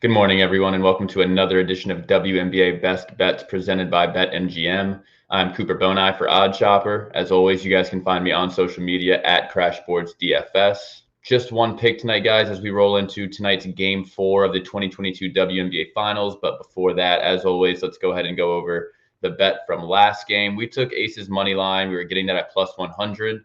Good morning, everyone, and welcome to another edition of WNBA Best Bets presented by BetMGM. I'm Cooper Bonai for OddsShopper. As always, you guys can find me on social media at CrashboardsDFS. Just one pick tonight, guys, as we roll into tonight's Game 4 of the 2022 WNBA Finals. But before that, as always, let's go ahead and go over the bet from last game. We took Aces money line. We were getting that at plus 100.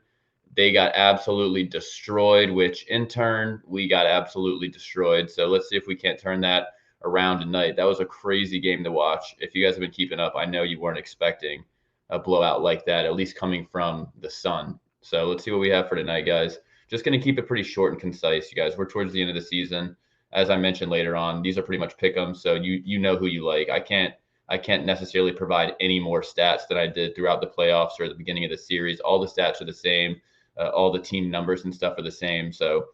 They got absolutely destroyed, which in turn, we got absolutely destroyed. So let's see if we can't turn that around tonight. That was a crazy game to watch. If you guys have been keeping up, I know you weren't expecting a blowout like that, at least coming from the Sun. So let's see what we have for tonight, guys. Just going to keep it pretty short and concise, you guys. We're towards the end of the season. As I mentioned later on, these are pretty much pick-ems, so you know who you like. I can't necessarily provide any more stats than I did throughout the playoffs or at the beginning of the series. All the stats are the same. All the team numbers and stuff are the same. So,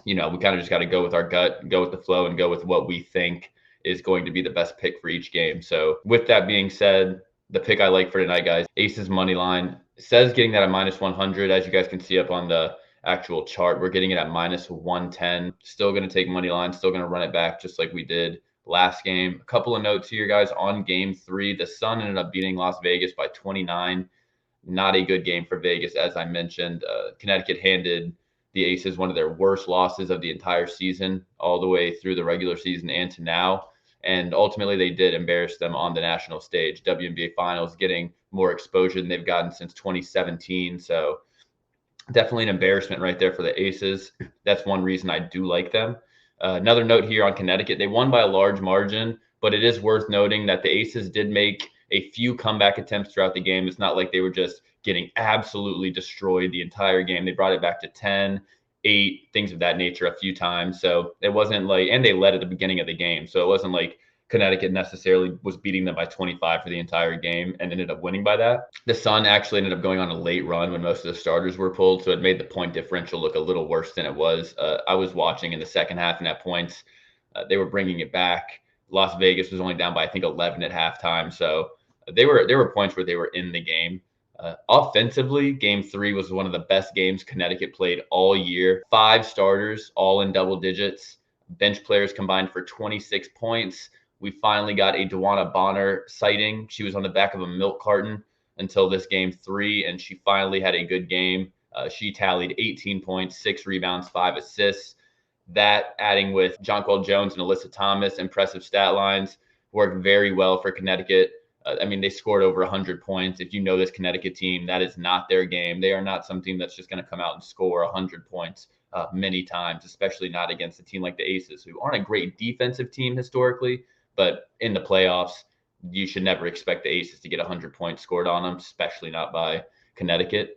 we kind of just got to go with our gut, go with the flow, and go with what we think is going to be the best pick for each game. So, with that being said, the pick I like for tonight, guys, Aces money line says getting that at minus 100. As you guys can see up on the actual chart, we're getting it at minus 110. Still going to take money line, still going to run it back just like we did last game. A couple of notes here, guys. On game 3, the Sun ended up beating Las Vegas by 29. Not a good game for Vegas, as I mentioned. Connecticut handed the Aces one of their worst losses of the entire season, all the way through the regular season and to now. And ultimately, they did embarrass them on the national stage. WNBA Finals getting more exposure than they've gotten since 2017. So definitely an embarrassment right there for the Aces. That's one reason I do like them. Another note here on Connecticut, they won by a large margin, but it is worth noting that the Aces did make a few comeback attempts throughout the game. It's not like they were just getting absolutely destroyed the entire game. They brought it back to 10, 8, things of that nature a few times. So it wasn't like, and they led at the beginning of the game. So it wasn't like Connecticut necessarily was beating them by 25 for the entire game and ended up winning by that. The Sun actually ended up going on a late run when most of the starters were pulled. So it made the point differential look a little worse than it was. I was watching in the second half, and at points, they were bringing it back. Las Vegas was only down by, I think, 11 at halftime. So there were points where they were in the game. Offensively, game 3 was one of the best games Connecticut played all year. 5 starters, all in double digits. Bench players combined for 26 points. We finally got a Dewana Bonner sighting. She was on the back of a milk carton until this game 3, and she finally had a good game. She tallied 18 points, 6 rebounds, 5 assists. That, adding with Jonquel Jones and Alyssa Thomas, impressive stat lines, worked very well for Connecticut. They scored over 100 points. If you know this Connecticut team, that is not their game. They are not some team that's just going to come out and score 100 points many times, especially not against a team like the Aces, who aren't a great defensive team historically. But in the playoffs, you should never expect the Aces to get 100 points scored on them, especially not by Connecticut.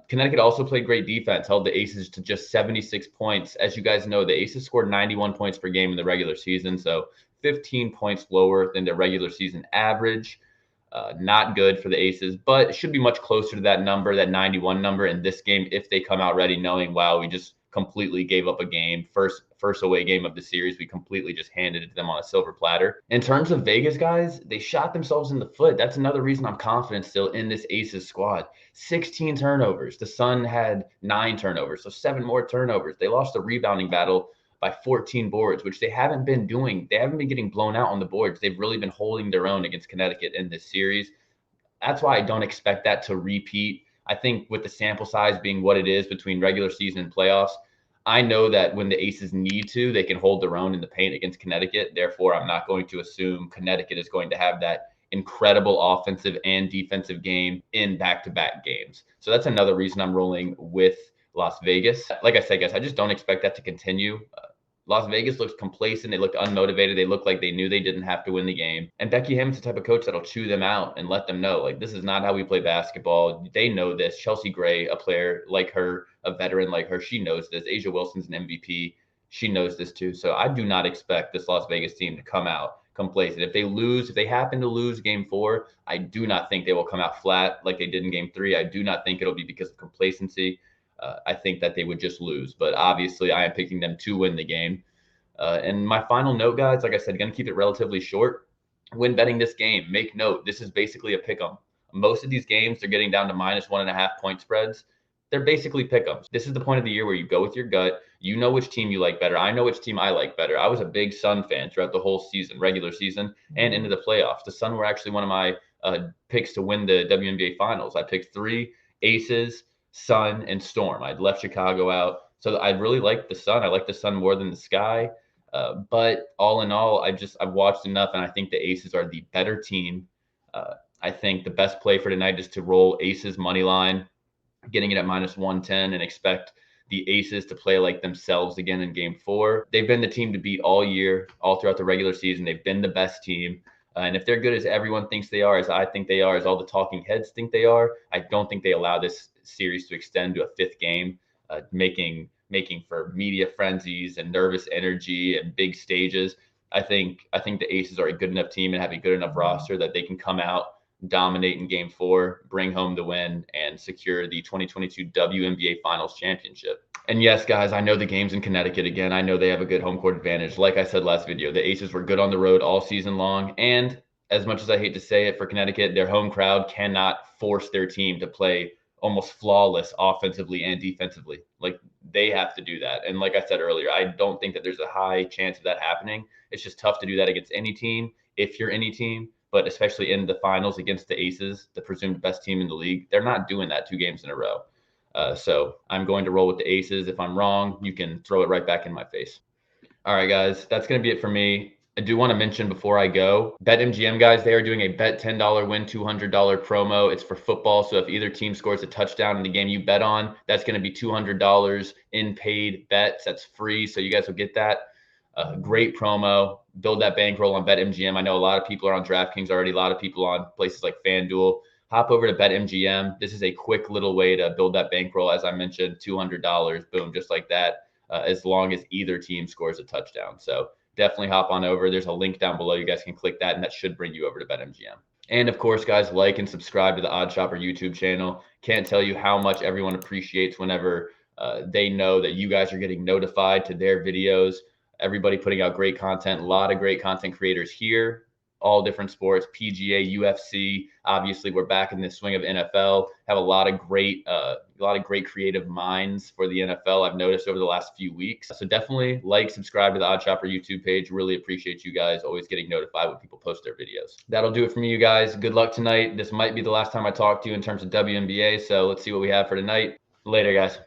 Connecticut also played great defense, held the Aces to just 76 points. As you guys know, the Aces scored 91 points per game in the regular season, so 15 points lower than their regular season average. Not good for the Aces, but it should be much closer to that number, that 91 number in this game, if they come out ready knowing, wow, we just completely gave up a game. First away game of the series, we completely just handed it to them on a silver platter. In terms of Vegas, guys, they shot themselves in the foot. That's another reason I'm confident still in this Aces squad. 16 turnovers. The Sun had 9 turnovers, so 7 more turnovers. They lost the rebounding battle by 14 boards, which they haven't been doing. They haven't been getting blown out on the boards. They've really been holding their own against Connecticut in this series. That's why I don't expect that to repeat. I think with the sample size being what it is between regular season and playoffs, I know that when the Aces need to, they can hold their own in the paint against Connecticut. Therefore, I'm not going to assume Connecticut is going to have that incredible offensive and defensive game in back-to-back games. So that's another reason I'm rolling with Las Vegas. Like I said, guys, I just don't expect that to continue. Las Vegas looks complacent. They looked unmotivated. They looked like they knew they didn't have to win the game. And Becky Hammon's the type of coach that'll chew them out and let them know, like, this is not how we play basketball. They know this. Chelsea Gray, a player like her, a veteran like her, she knows this. Asia Wilson's an MVP. She knows this too. So I do not expect this Las Vegas team to come out complacent. If they happen to lose game 4, I do not think they will come out flat like they did in game 3. I do not think it'll be because of complacency. I think that they would just lose, but obviously I am picking them to win the game. And my final note, guys, like I said, going to keep it relatively short. When betting this game, make note, this is basically a pick 'em. Most of these games, they're getting down to -1.5 point spreads. they're basically pick'ems. This is the point of the year where you go with your gut. You know which team you like better. I know which team I like better. I was a big Sun fan throughout the whole season, regular season, and into the playoffs. The Sun were actually one of my picks to win the WNBA Finals. I picked 3 Aces, Sun, and Storm. I'd left Chicago out. So I really like the Sun. I like the Sun more than the Sky. But all in all, I've watched enough, and I think the Aces are the better team. I think the best play for tonight is to roll Aces money line, getting it at -110, and expect the Aces to play like themselves again in Game 4. They've been the team to beat all year, all throughout the regular season. They've been the best team. And if they're good as everyone thinks they are, as I think they are, as all the talking heads think they are, I don't think they allow this series to extend to a 5th game, making for media frenzies and nervous energy and big stages. I think the Aces are a good enough team and have a good enough roster that they can come out, dominate in Game 4, bring home the win, and secure the 2022 WNBA Finals championship. And yes, guys, I know the game's in Connecticut again. I know they have a good home court advantage. Like I said last video, the Aces were good on the road all season long. And as much as I hate to say it for Connecticut, their home crowd cannot force their team to play almost flawless offensively and defensively. Like, they have to do that. And like I said earlier, I don't think that there's a high chance of that happening. It's just tough to do that against any team, if you're any team, but especially in the finals against the Aces, the presumed best team in the league. They're not doing that 2 games in a row. So I'm going to roll with the Aces. If I'm wrong, you can throw it right back in my face. All right, guys, that's going to be it for me. I do want to mention before I go, BetMGM, guys, they are doing a bet $10, win $200 promo. It's for football. So if either team scores a touchdown in the game you bet on, that's going to be $200 in paid bets. That's free. So you guys will get that. Great promo. Build that bankroll on BetMGM. I know a lot of people are on DraftKings already. A lot of people on places like FanDuel. Hop over to BetMGM. This is a quick little way to build that bankroll. As I mentioned, $200, boom, just like that, as long as either team scores a touchdown. So definitely hop on over. There's a link down below. You guys can click that, and that should bring you over to BetMGM. And of course, guys, like and subscribe to the OddsShopper YouTube channel. Can't tell you how much everyone appreciates whenever they know that you guys are getting notified to their videos. Everybody putting out great content. A lot of great content creators here, all different sports, PGA, UFC. Obviously, we're back in the swing of NFL. Have a lot of great creative minds for the NFL. I've noticed over the last few weeks. So definitely like, subscribe to the OddsShopper YouTube page. Really appreciate you guys always getting notified when people post their videos. That'll do it for me, you guys. Good luck tonight. This might be the last time I talk to you in terms of WNBA. So let's see what we have for tonight. Later, guys.